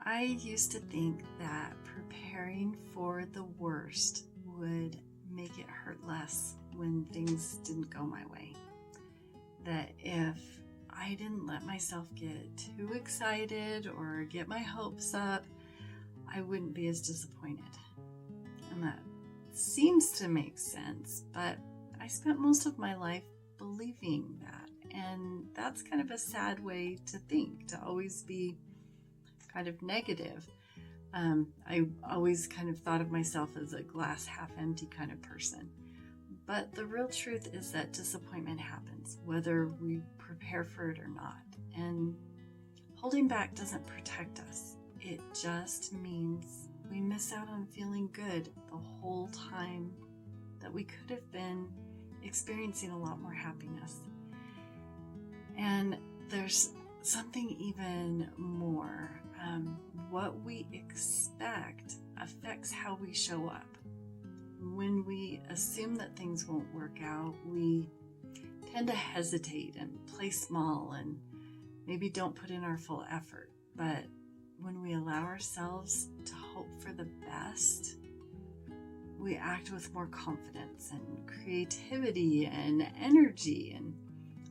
I used to think that preparing for the worst would make it hurt less when things didn't go my way. That if I didn't let myself get too excited or get my hopes up, I wouldn't be as disappointed. And that seems to make sense, but I spent most of my life believing that. And that's kind of a sad way to think, to always be kind of negative. I always kind of thought of myself as a glass half empty kind of person. But the real truth is that disappointment happens, whether we prepare for it or not. And holding back doesn't protect us. It just means we miss out on feeling good the whole time that we could have been experiencing a lot more happiness. And there's something even more. What we expect affects how we show up. When we assume that things won't work out, we tend to hesitate and play small and maybe don't put in our full effort. But when we allow ourselves to hope for the best, we act with more confidence and creativity and energy and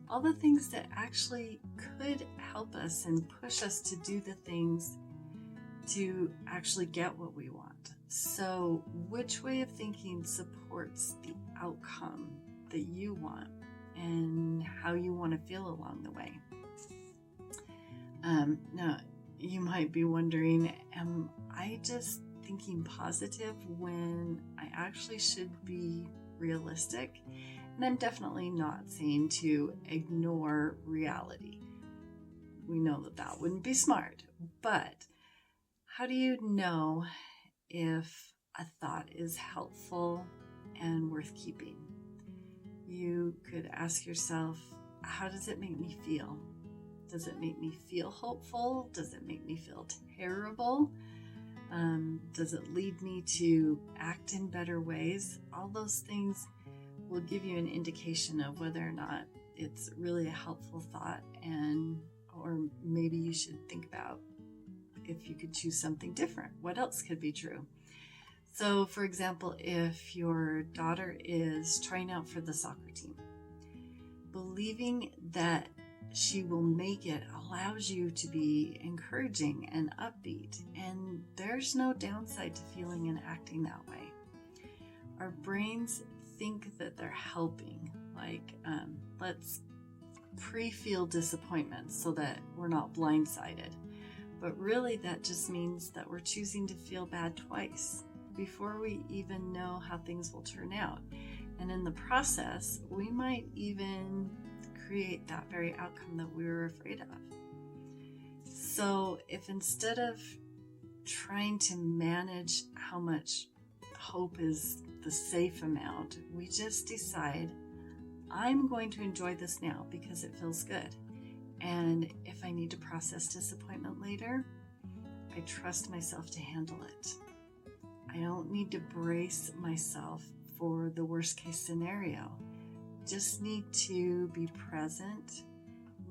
all the things that actually could help us and push us to do the things to actually get what we want. So, which way of thinking supports the outcome that you want and how you want to feel along the way? Now, you might be wondering, am I just thinking positive when I actually should be realistic? And I'm definitely not saying to ignore reality. We know that that wouldn't be smart, but how do you know if a thought is helpful and worth keeping? You could ask yourself, how does it make me feel? Does it make me feel hopeful? Does it make me feel terrible? Does it lead me to act in better ways? All those things will give you an indication of whether or not it's really a helpful thought, or maybe you should think about if you could choose something different. What else could be true? So, for example, if your daughter is trying out for the soccer team, believing that she will make it allows you to be encouraging and upbeat, and there's no downside to feeling and acting that way. Our brains think that they're helping, let's pre-feel disappointment so that we're not blindsided. But really that just means that we're choosing to feel bad twice before we even know how things will turn out. And in the process, we might even create that very outcome that we were afraid of. So if instead of trying to manage how much hope is the safe amount, we just decide, I'm going to enjoy this now because it feels good. And if I need to process disappointment later, I trust myself to handle it. I don't need to brace myself for the worst case scenario. Just need to be present,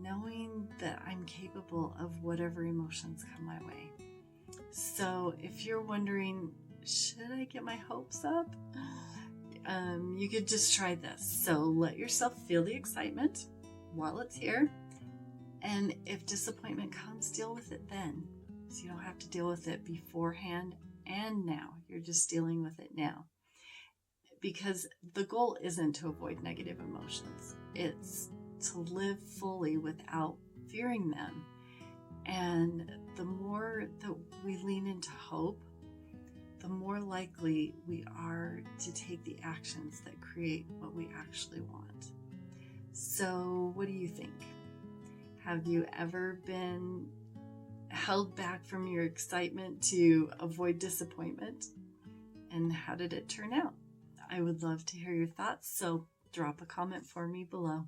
knowing that I'm capable of whatever emotions come my way. So if you're wondering, should I get my hopes up? You could just try this. So let yourself feel the excitement while it's here. And if disappointment comes, deal with it then. So you don't have to deal with it beforehand and now. You're just dealing with it now. Because the goal isn't to avoid negative emotions. It's to live fully without fearing them. And the more that we lean into hope, the more likely we are to take the actions that create what we actually want. So what do you think? Have you ever been held back from your excitement to avoid disappointment? And how did it turn out? I would love to hear your thoughts, so drop a comment for me below.